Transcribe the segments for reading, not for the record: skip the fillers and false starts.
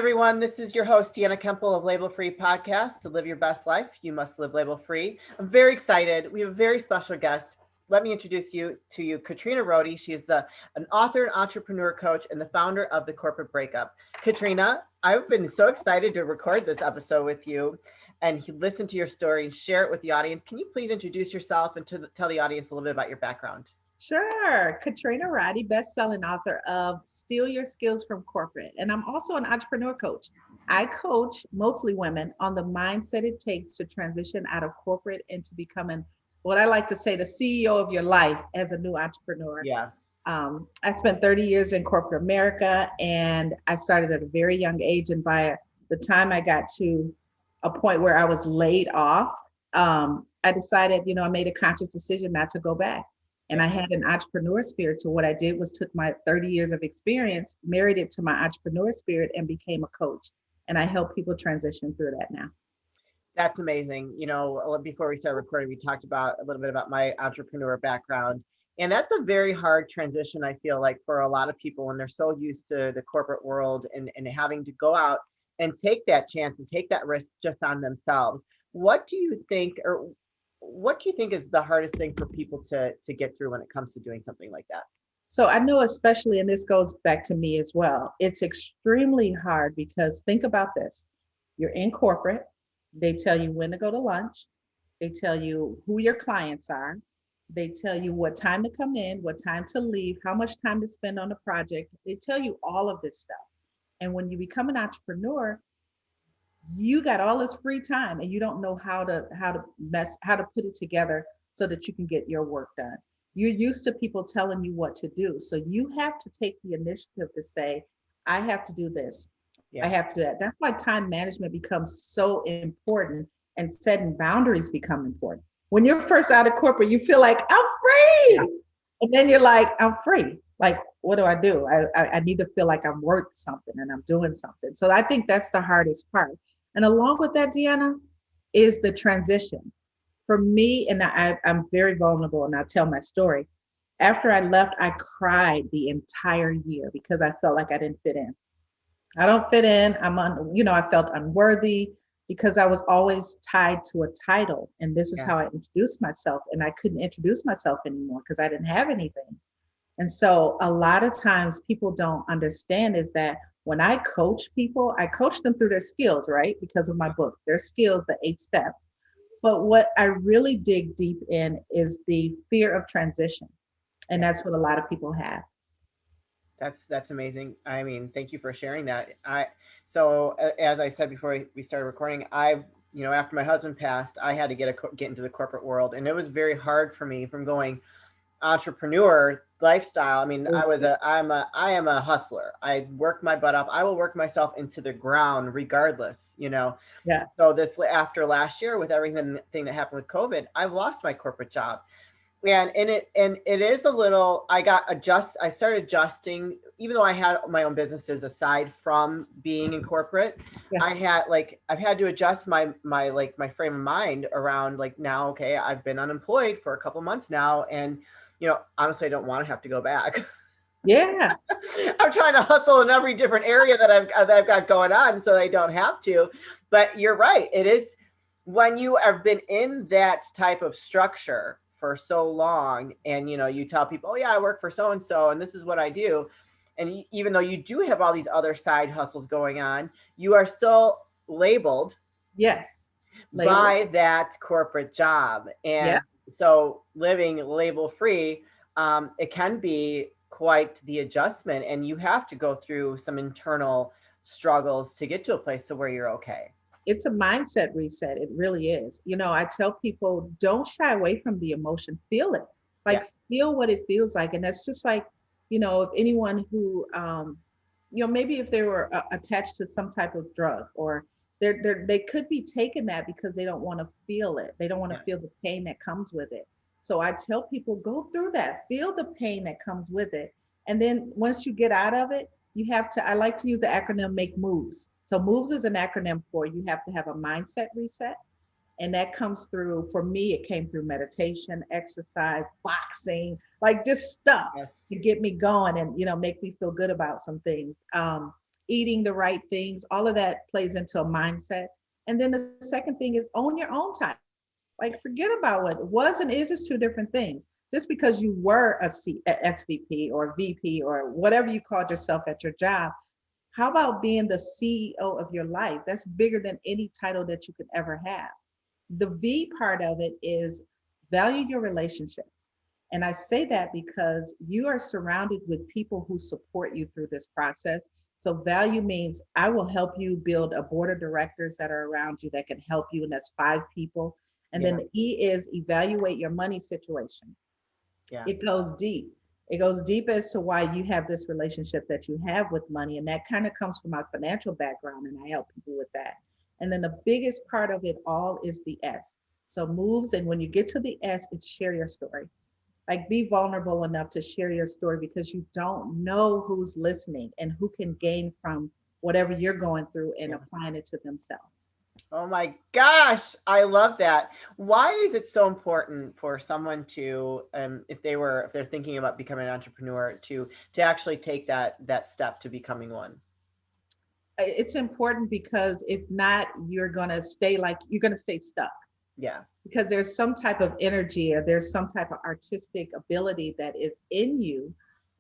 everyone. This is your host, Deanna Kuempel of Label Free Podcast. To live your best life, you must live label free. I'm very excited. We have a very special guest. Let me introduce you to Katrina Rohde. She is an author and entrepreneur coach and the founder of the Corporate Breakup. Katrina, I've been so excited to record this episode with you and listen to your story and share it with the audience. Can you please introduce yourself and tell the audience a little bit about your background? Sure. Katrina Rohde, best-selling author of Steal Your Skills from Corporate. And I'm also an entrepreneur coach. I coach mostly women on the mindset it takes to transition out of corporate into becoming what I like to say, the CEO of your life as a new entrepreneur. Yeah. I spent 30 years in corporate America, and I started at a very young age. And by the time I got to a point where I was laid off, I decided, I made a conscious decision not to go back. And I had an entrepreneur spirit. So what I did was took my 30 years of experience, married it to my entrepreneur spirit, and became a coach. And I help people transition through that now. That's amazing. Before we started recording, we talked about a little bit about my entrepreneur background. And that's a very hard transition, I feel like, for a lot of people when they're so used to the corporate world and having to go out and take that chance and take that risk just on themselves. What do you think is the hardest thing for people to get through when it comes to doing something like that? So I know, especially, and this goes back to me as well, it's extremely hard because think about this. You're in corporate. They tell you when to go to lunch. They tell you who your clients are. They tell you what time to come in, what time to leave, how much time to spend on the project. They tell you all of this stuff. And when you become an entrepreneur, you got all this free time and you don't know how to put it together so that you can get your work done. You're used to people telling you what to do. So you have to take the initiative to say, I have to do this. Yeah. I have to do that. That's why time management becomes so important and setting boundaries become important. When you're first out of corporate, you feel like I'm free. Yeah. And then you're like, I'm free. Like, what do I do? I need to feel like I'm worth something and I'm doing something. So I think that's the hardest part. And along with that, Deanna, is the transition. For me, and I'm very vulnerable and I'll tell my story. After I left, I cried the entire year because I felt like I didn't fit in. I don't fit in. I felt unworthy because I was always tied to a title. And this is how I introduced myself. And I couldn't introduce myself anymore because I didn't have anything. And so a lot of times people don't understand is that when I coach people, I coach them through their skills, right? Because of my book, their skills, the 8 steps. But what I really dig deep in is the fear of transition. And that's what a lot of people have. That's amazing. I mean, thank you for sharing that. So as I said before we started recording, after my husband passed, I had to get into the corporate world, and it was very hard for me from going entrepreneur lifestyle. I mean, I am a hustler. I work my butt off. I will work myself into the ground regardless, Yeah. So after last year with everything that happened with COVID, I've lost my corporate job. And it is a little, I started adjusting, even though I had my own businesses aside from being in corporate. Yeah. I've had to adjust my frame of mind around now, okay, I've been unemployed for a couple months now. And, honestly, I don't want to have to go back. Yeah. I'm trying to hustle in every different area that I've got going on so I don't have to. But you're right. It is when you have been in that type of structure for so long, and you tell people, oh yeah, I work for so and so and this is what I do, and even though you do have all these other side hustles going on, you are still labeled by that corporate job. And so living label free, it can be quite the adjustment, and you have to go through some internal struggles to get to a place to where you're okay. It's a mindset reset. It really is. I tell people, don't shy away from the emotion. Feel it. Feel what it feels like. And that's just like, if anyone who, maybe if they were attached to some type of drug, or they could be taking that because they don't want to feel it. They don't want to feel the pain that comes with it. So I tell people, go through that. Feel the pain that comes with it. And then once you get out of it, I like to use the acronym MAKE MOVES. So MOVES is an acronym for you have to have a mindset reset. And that comes through, for me, it came through meditation, exercise, boxing, just stuff to get me going and, make me feel good about some things. eating the right things, all of that plays into a mindset. And then the second thing is own your own title. Like forget about what was and is two different things. Just because you were a SVP or VP or whatever you called yourself at your job, how about being the CEO of your life? That's bigger than any title that you could ever have. The V part of it is value your relationships. And I say that because you are surrounded with people who support you through this process. So value means I will help you build a board of directors that are around you that can help you, and that's 5 people. And then Yeah. the E is evaluate your money situation. Yeah. It goes deep. It goes deep as to why you have this relationship that you have with money. And that kind of comes from my financial background, and I help people with that. And then the biggest part of it all is the S. So moves. And when you get to the S, it's share your story. Like be vulnerable enough to share your story because you don't know who's listening and who can gain from whatever you're going through and Yeah. applying it to themselves. Oh my gosh, I love that. Why is it so important for someone to, if they're thinking about becoming an entrepreneur, to actually take that step to becoming one? It's important because if not, you're going to stay stuck Yeah. because there's some type of energy or there's some type of artistic ability that is in you.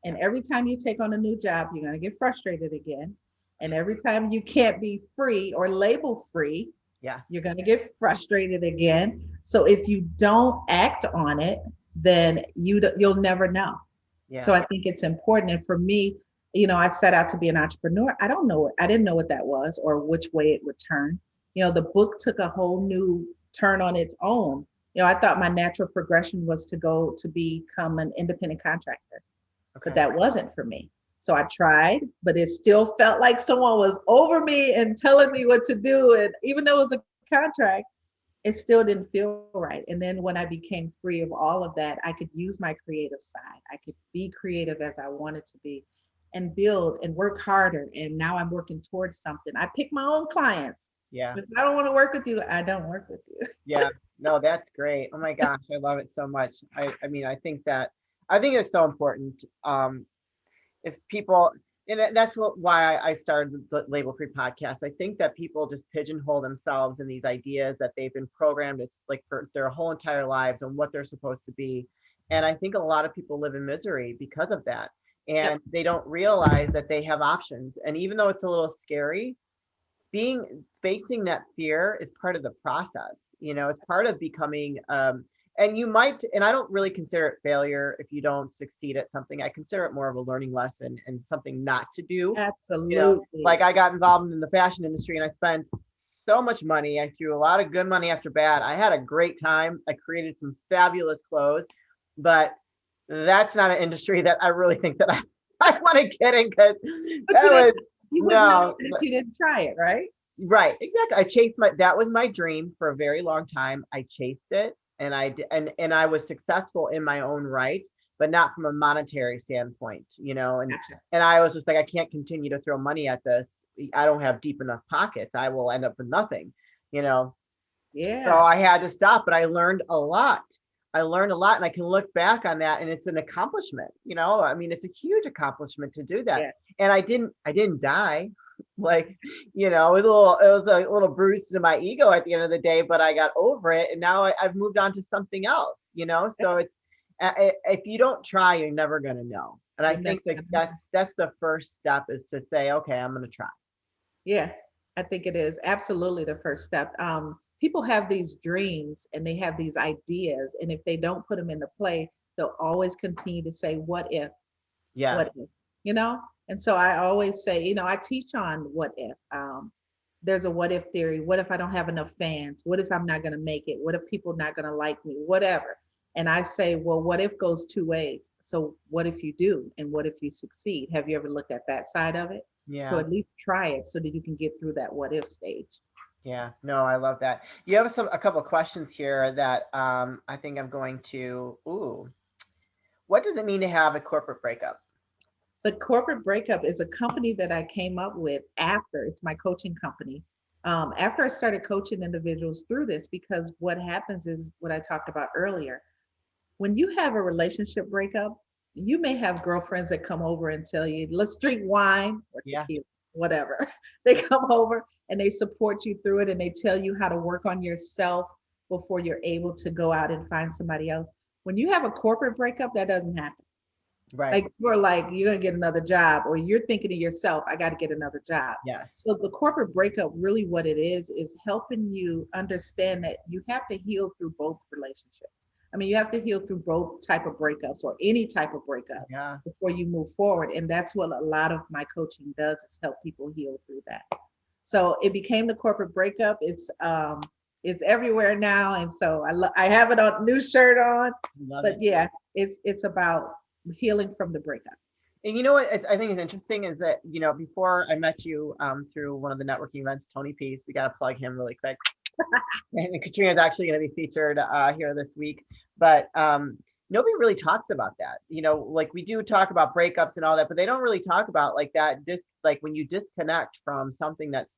And Yeah. every time you take on a new job, you're going to get frustrated again. And every time you can't be free or label free, Yeah. you're going to get frustrated again. So if you don't act on it, then you'll never know. So Yeah. I think it's important. And for me, I set out to be an entrepreneur. I didn't know what that was or which way it would turn. The book took a whole new turn on its own. I thought my natural progression was to go to become an independent contractor, but Okay. that wasn't for me. So I tried, but it still felt like someone was over me and telling me what to do. And even though it was a contract, it still didn't feel right. And then when I became free of all of that, I could use my creative side. I could be creative as I wanted to be and build and work harder. And now I'm working towards something. I pick my own clients. Yeah. If I don't want to work with you, I don't work with you. Yeah. No, that's great. Oh my gosh, I love it so much. I mean, I think it's so important. If people, that's why I started the Label Free podcast. I think that people just pigeonhole themselves in these ideas that they've been programmed, it's like for their whole entire lives and what they're supposed to be. And I think a lot of people live in misery because of that, Yep. and they don't realize that they have options. And even though it's a little scary, being facing that fear is part of the process. It's part of becoming, and you might, and I don't really consider it failure if you don't succeed at something. I consider it more of a learning lesson and something not to do. Like Absolutely. I got involved in the fashion industry and I spent so much money. I threw a lot of good money after bad. I had a great time. I created some fabulous clothes, but that's not an industry that I really think that I want to get in, because But that was you wouldn't know no. it if you didn't try it, right? Right, exactly. That was my dream for a very long time. I chased it, and and I was successful in my own right, but not from a monetary standpoint. Gotcha. And I was just like, I can't continue to throw money at this. I don't have deep enough pockets. I will end up with nothing, you know. So Yeah. I had to stop, but I learned a lot. I learned a lot, and I can look back on that, and it's an accomplishment. I mean, it's a huge accomplishment to do that. Yeah. And I didn't die. Like, it was a little bruised to my ego at the end of the day, but I got over it, and now I've moved on to something else. So it's, if you don't try, you're never gonna know. And I You're never think that gonna know. that's the first step, is to say, okay, I'm gonna try. Yeah, I think it is absolutely the first step. People have these dreams and they have these ideas, and if they don't put them into play, they'll always continue to say, "What if? Yes. What if?" You know. And so I always say, I teach on what if. There's a what if theory. What if I don't have enough fans? What if I'm not going to make it? What if people not going to like me? Whatever. And I say, well, what if goes two ways. So what if you do? And what if you succeed? Have you ever looked at that side of it? So Yeah. at least try it so that you can get through that what if stage. Yeah, no, I love that. You have a couple of questions here that I think I'm going to. Ooh, what does it mean to have a corporate breakup? The Corporate Breakup is a company that I came up with after it's my coaching company. After I started coaching individuals through this, because what happens is what I talked about earlier. When you have a relationship breakup, you may have girlfriends that come over and tell you, let's drink wine or Yeah, tequila. whatever. They come over and they support you through it and they tell you how to work on yourself before you're able to go out and find somebody else. When you have a corporate breakup, that doesn't happen. Right. Like you're like, you're gonna get another job, or you're thinking to yourself, I got to get another job. Yes. So the corporate breakup, really what it is helping you understand that you have to heal through both relationships. I mean, you have to heal through both type of breakups or any type of breakup Yeah. before you move forward. And that's what a lot of my coaching does, is help people heal through that. So it became the corporate breakup. It's everywhere now, and so I have it on new shirt on. Love But it. yeah, it's about healing from the breakup. And you know what I think is interesting is that, before I met you through one of the networking events, Tony Peace, we got to plug him really quick. And Katrina is actually going to be featured here this week. But nobody really talks about that. Like we do talk about breakups and all that, but they don't really talk about like that, like when you disconnect from something that's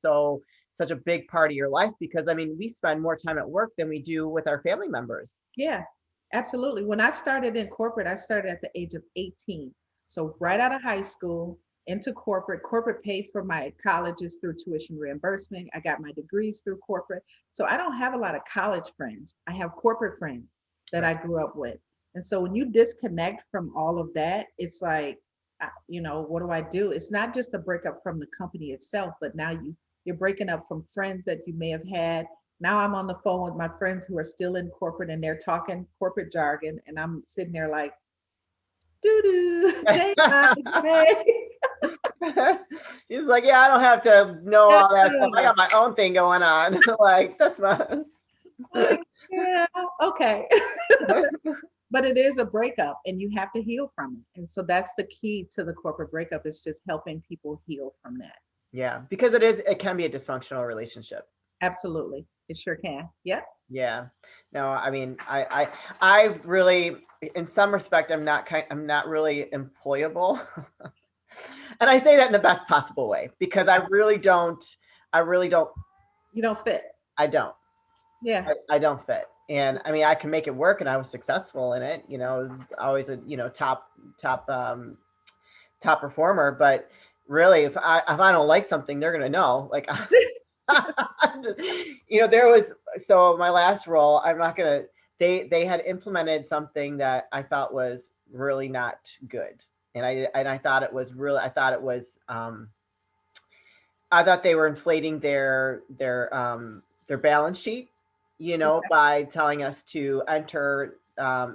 such a big part of your life, because I mean, we spend more time at work than we do with our family members. Yeah, absolutely. When I started in corporate, I started at the age of 18. So right out of high school into corporate. Corporate paid for my colleges through tuition reimbursement. I got my degrees through corporate. So I don't have a lot of college friends. I have corporate friends that Right. I grew up with. And so when you disconnect from all of that, it's like, what do I do? It's not just a breakup from the company itself, but now you're breaking up from friends that you may have had. Now I'm on the phone with my friends who are still in corporate and they're talking corporate jargon, and I'm sitting there like, doo doo, day night, day. He's like, yeah, I don't have to know all that stuff. I got my own thing going on. Like, that's my. Like, yeah, okay. But it is a breakup and you have to heal from it. And so that's the key to the corporate breakup, is just helping people heal from that. Yeah, because it can be a dysfunctional relationship. Absolutely. It sure can. Yep. Yeah. No, I mean, I really, in some respect, I'm not really employable. And I say that in the best possible way, because I really don't, You don't fit. I don't, Yeah. I don't fit. And I mean, I can make it work and I was successful in it, always a, top, top performer. But really, if I don't like something, they're going to know, like, there was, so my last role, I'm not gonna, they had implemented something that I thought was really not good. And I thought it was really, I thought they were inflating their balance sheet, Okay. by telling us to enter,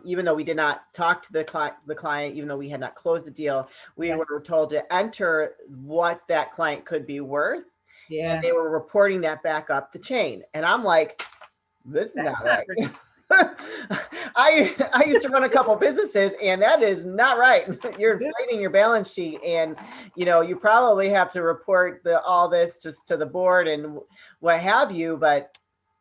even though we did not talk to the client, even though we had not closed the deal, we Yeah. were told to enter what that client could be worth, and Yeah. they were reporting that back up the chain. And I'm like, this is That's not not right. right. I used to run a couple businesses, and that is not right. You're inflating your balance sheet, and you probably have to report all this just to the board and what have you. But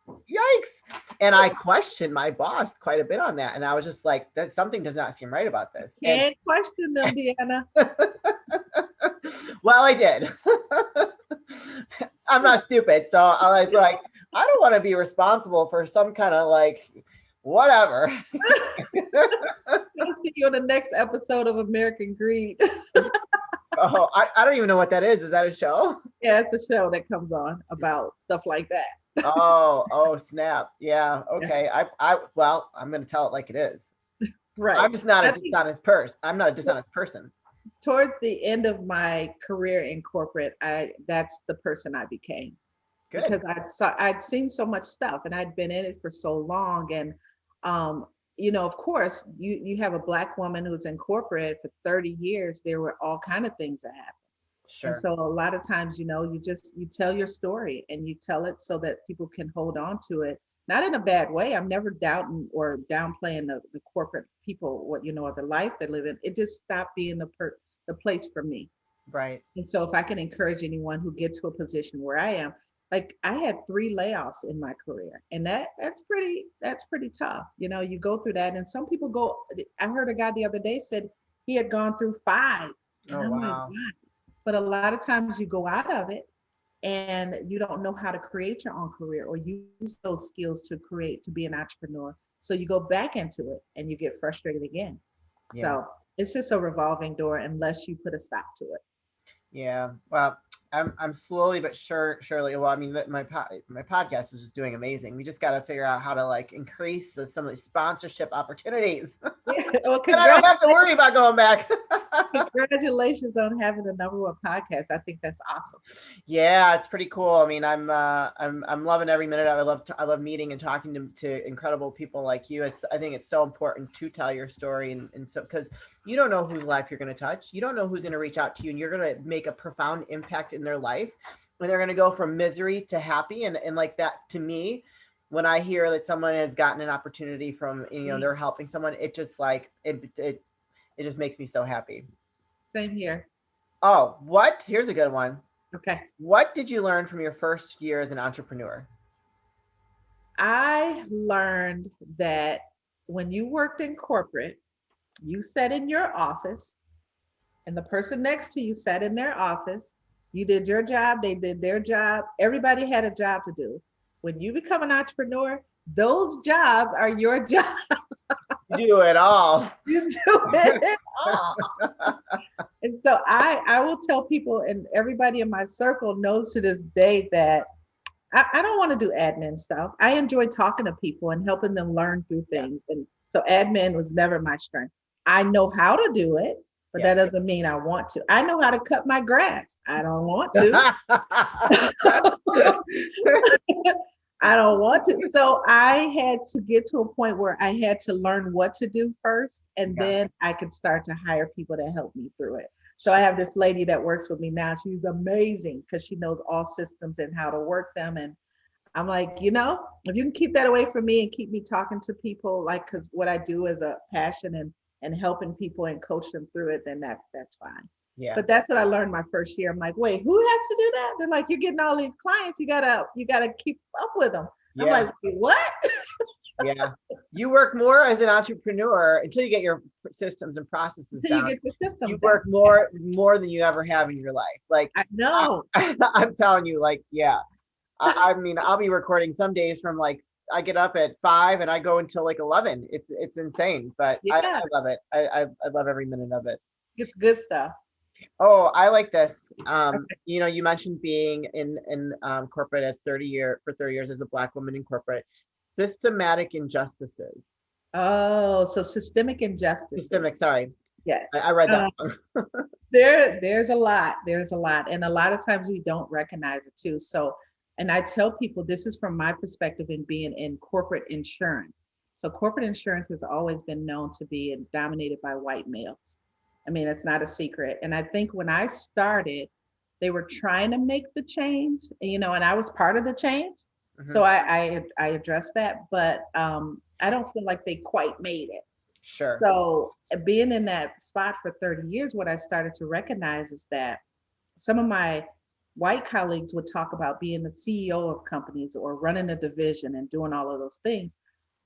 yikes! And I questioned my boss quite a bit on that, and I was just like, that something does not seem right about this. And Can't question them, Deanna. well, I did. I'm not stupid, so I was like, I don't want to be responsible for some kind of like whatever. I'll see you on the next episode of American Greed. Oh, I don't even know what that is. Is that a show? Yeah, it's a show that comes on about stuff like that. Oh, snap. Yeah. Yeah. Okay. Well, I'm going to tell it like it is. Right. I'm just not I a think dishonest person. I'm not a dishonest person. towards the end of my career in corporate, that's the person I became, Good. because I'd seen so much stuff and I'd been in it for so long. And um, of course, you have a Black woman who's in corporate for 30 years. There were all kind of things that happened. And Sure. so a lot of times, you tell your story and you tell it so that people can hold on to it. Not in a bad way. I'm never doubting or downplaying the corporate people, or the life they live in. It just stopped being the place for me. Right. And so if I can encourage anyone who gets to a position where I am, like I had 3 layoffs in my career, and that's pretty tough. You go through that, and some people go. I heard a guy the other day said he had gone through 5, and Oh, I'm like, wow. wow. But a lot of times you go out of it and you don't know how to create your own career or use those skills to be an entrepreneur. So you go back into it and you get frustrated again. Yeah. So it's just a revolving door unless you put a stop to it. Yeah. Well, I'm slowly but surely. Well, I mean, my podcast is just doing amazing. We just got to figure out how to like increase some of the sponsorship opportunities, and Yeah. Well, I don't have to worry about going back. congratulations on having the number one podcast. I think that's awesome. Yeah, it's pretty cool. I mean, I'm loving every minute. I love meeting and talking to incredible people like you. I think it's so important to tell your story, and so because you don't know whose life you're going to touch. You don't know who's going to reach out to you, and you're going to make a profound impact in their life. And they're going to go from misery to happy, and like that to me. When I hear that someone has gotten an opportunity from, they're helping someone, it just like it just makes me so happy. Same here. Oh, what? Here's a good one. Okay. What did you learn from your first year as an entrepreneur? I learned that when you worked in corporate, you sat in your office and the person next to you sat in their office. You did your job, they did their job. Everybody had a job to do. When you become an entrepreneur, those jobs are your job. You do it all. You do it all. And so I will tell people, and everybody in my circle knows to this day that I don't want to do admin stuff. I enjoy talking to people and helping them learn through Yeah. things. And so admin was never my strength. I know how to do it, but Yeah. that doesn't mean I want to. I know how to cut my grass. I don't want to. I don't want to. So I had to get to a point where I had to learn what to do first, and Yeah. then I could start to hire people to help me through it. So I have this lady that works with me now. She's amazing because she knows all systems and how to work them. And I'm like, if you can keep that away from me and keep me talking to people, like, because what I do is a passion and helping people and coach them through it, then that's fine. Yeah. But that's what I learned my first year. I'm like, wait, who has to do that? They're like, you're getting all these clients. You gotta keep up with them. I'm Yeah. like, wait, what? Yeah. You work more as an entrepreneur until you get your systems and processes Until you down. get your systems You down. work more than you ever have in your life. Like I know. I'm telling you, like, yeah. I mean, I'll be recording some days from like I get up at 5 and I go until like 11. It's insane, but I Yeah, love it. I love every minute of it. it's good stuff. Oh, I like this. You mentioned being in corporate as 30 years as a Black woman in corporate. Systematic injustices. Oh, so systemic injustices. Systemic, sorry. Yes. I read that wrong. There's a lot. There's a lot. And a lot of times we don't recognize it too. So, and I tell people this is from my perspective in being in corporate insurance. So corporate insurance has always been known to be dominated by white males. I mean, it's not a secret. And I think when I started, they were trying to make the change, and I was part of the change. So Mhm. I addressed that, but I don't feel like they quite made it. Sure. So being in that spot for 30 years, what I started to recognize is that some of my white colleagues would talk about being the CEO of companies or running a division and doing all of those things.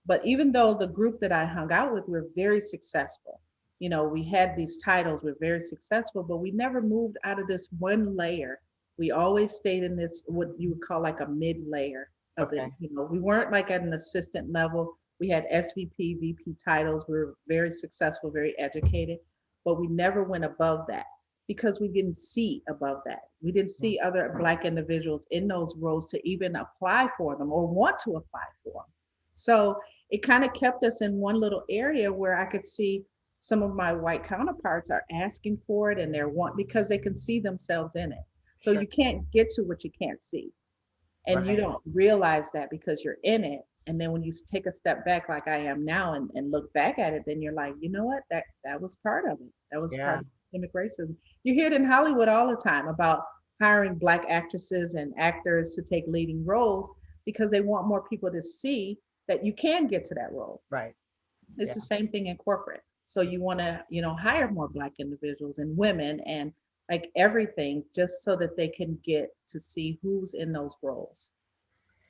But even though the group that I hung out with were very successful, we had these titles, we're very successful, but we never moved out of this one layer. We always stayed in this, what you would call like a mid layer of it. Okay. We weren't like at an assistant level. We had SVP, VP titles. We were very successful, very educated, but we never went above that because we didn't see above that. We didn't see other Black individuals in those roles to even apply for them or want to apply for them. So it kind of kept us in one little area where I could see some of my white counterparts are asking for it and they're because they can see themselves in it. So Sure. you can't get to what you can't see. And you Right. don't realize that because you're in it. And then when you take a step back like I am now and look back at it, then you're like, you know what? That was part of it. That was part Yeah. of systemic racism. You hear it in Hollywood all the time about hiring Black actresses and actors to take leading roles because they want more people to see that you can get to that role. Right. It's Yeah. the same thing in corporate. So you want to, hire more Black individuals and women and like everything just so that they can get to see who's in those roles.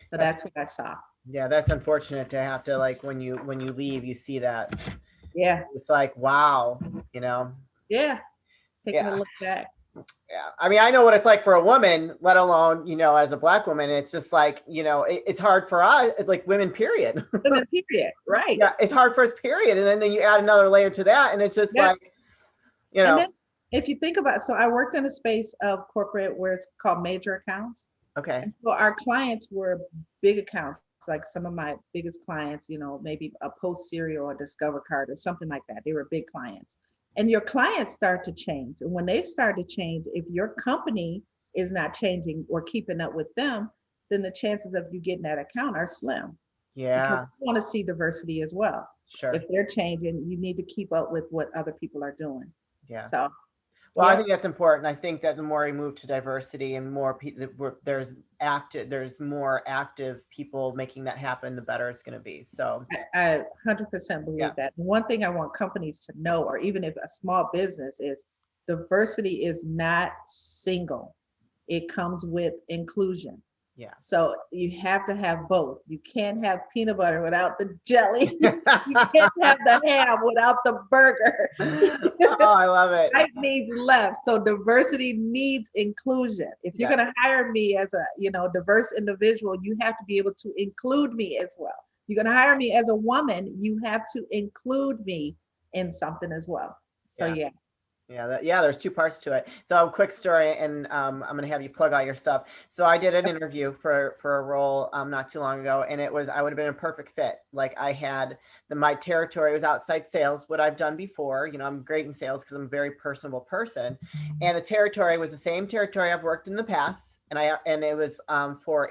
So That's that's what I saw. yeah, that's unfortunate to have to like when you leave, you see that. Yeah. It's like, wow, you know. Yeah. Taking a Yeah. look back. Yeah. I mean, I know what it's like for a woman, let alone, as a Black woman. It's just like, it's hard for us, like women, period. Women, period. Right. Yeah, it's hard for us, period. And then you add another layer to that, and it's just Yeah. like, you And know, then If you think about, so I worked in a space of corporate where it's called major accounts. Okay. And so our clients were big accounts, like some of my biggest clients, maybe a Post cereal or Discover card or something like that. They were big clients. And your clients start to change. And when they start to change, if your company is not changing or keeping up with them, then the chances of you getting that account are slim because Yeah. you want to see diversity as well. If Sure. they're changing, you need to keep up with what other people are doing. Yeah. So, Well, I yeah, think that's important. I think that the more we move to diversity and more there's more active people making that happen, the better it's going to be. So, I 100% yeah. believe that. And one thing I want companies to know, or even if a small business is, diversity is not single. It comes with inclusion. Yeah. So you have to have both. You can't have peanut butter without the jelly. You can't have the ham without the burger. Oh, I love it. Right needs left. So diversity needs inclusion. If you're Yeah. going to hire me as a, diverse individual, you have to be able to include me as well. You're going to hire me as a woman, you have to include me in something as well. So Yeah. yeah. Yeah, there's two parts to it. So, quick story, and I'm gonna have you plug all your stuff. So, I did an interview for a role not too long ago, and I would have been a perfect fit. Like I had my territory was outside sales, what I've done before. I'm great in sales because I'm a very personable person, and the territory was the same territory I've worked in the past, and it was for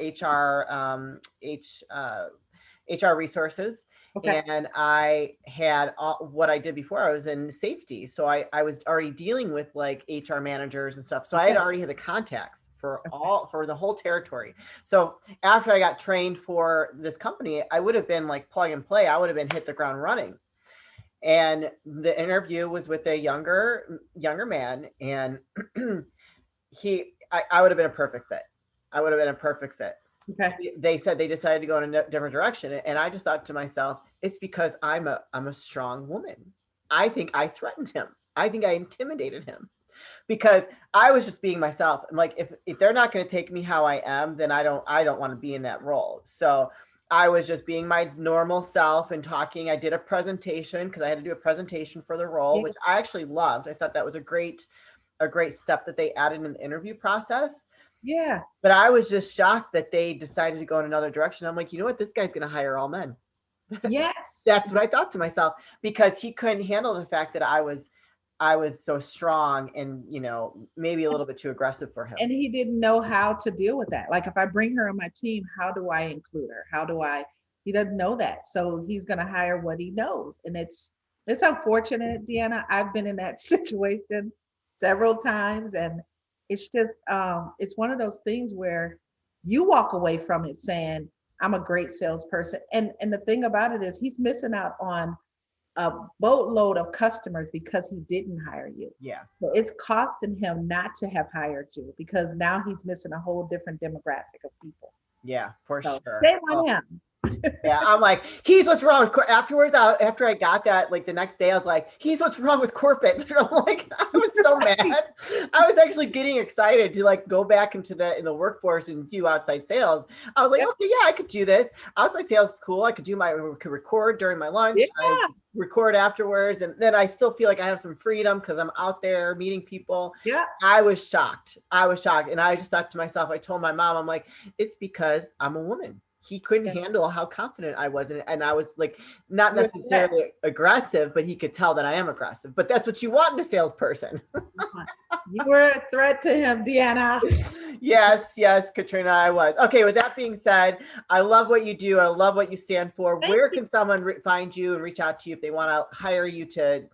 HR resources. Okay. And I had what I did before. I was in safety. So I was already dealing with like HR managers and stuff. So I had Okay. already had the contacts Okay. for the whole territory. So after I got trained for this company, I would have been like plug and play. I would have been hit the ground running. And the interview was with a younger man, and I would have been a perfect fit. I would have been a perfect fit. Okay. They said they decided to go in a different direction, and I just thought to myself, it's because I'm a strong woman. I think I threatened him. I think I intimidated him because I was just being myself. I'm like, if they're not going to take me how I am, then I don't want to be in that role. So I was just being my normal self and talking. I did a presentation because I had to do a presentation for the role, Yeah. which I actually loved. I thought that was a great step that they added in the interview process. Yeah. But I was just shocked that they decided to go in another direction. I'm like, you know what? This guy's going to hire all men. Yes. That's what I thought to myself because he couldn't handle the fact that I was so strong and maybe a little bit too aggressive for him. And he didn't know how to deal with that. Like if I bring her on my team, how do I include her? He doesn't know that. So he's going to hire what he knows. And it's unfortunate, Deanna. I've been in that situation several times, and it's one of those things where you walk away from it saying, I'm a great salesperson. And the thing about it is he's missing out on a boatload of customers because he didn't hire you. Yeah. So it's costing him not to have hired you because now he's missing a whole different demographic of people. Yeah, for So sure. shame Oh, on him. yeah, I'm like, he's what's wrong with afterwards. After I got that, like the next day, I was like, he's what's wrong with corporate. I'm like, I was so mad. I was actually getting excited to like go back into the workforce and do outside sales. I was like, Yeah, okay, yeah, I could do this. Outside sales is cool. I could record during my lunch. yeah, I record afterwards, and then I still feel like I have some freedom because I'm out there meeting people. yeah. I was shocked. And I just thought to myself, I told my mom, I'm like, it's because I'm a woman. He couldn't Yeah. handle how confident I was in it. And I was like, not You're a threat. necessarily aggressive, but he could tell that I am aggressive. But that's what you want in a salesperson. You were a threat to him, Deanna. Yes, Katrina, I was. Okay, with that being said, I love what you do. I love what you stand for. Thank Where you. can someone find you and reach out to you if they want to hire you to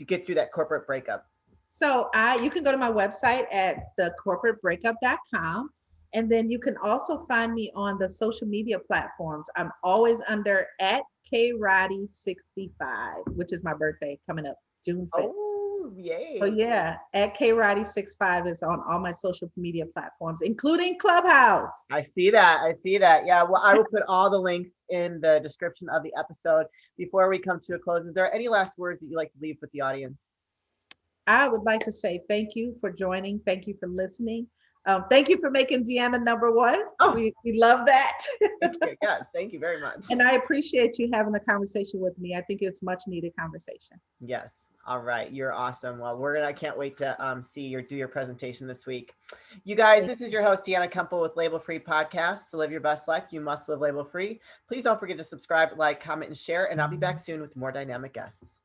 get through that corporate breakup? So you can go to my website at thecorporatebreakup.com. And then you can also find me on the social media platforms. I'm always under at KRoddy65, which is my birthday coming up June 5th. Oh, So yay. yeah, at KRoddy65 is on all my social media platforms, including Clubhouse. I see that. I see that. Yeah. Well, I will put all the links in the description of the episode. Before we come to a close, is there any last words that you like to leave with the audience? I would like to say thank you for joining. Thank you for listening. Thank you for making Deanna number one. Oh, We love that. thank you. Yes, thank you very much. And I appreciate you having the conversation with me. I think it's much needed conversation. Yes. All right. You're awesome. Well, I can't wait to see or do your presentation this week. You guys, this is your host, Deanna Kuempel with Label Free Podcast. To live your best life, you must live label free. Please don't forget to subscribe, like, comment, and share. And I'll be back soon with more dynamic guests.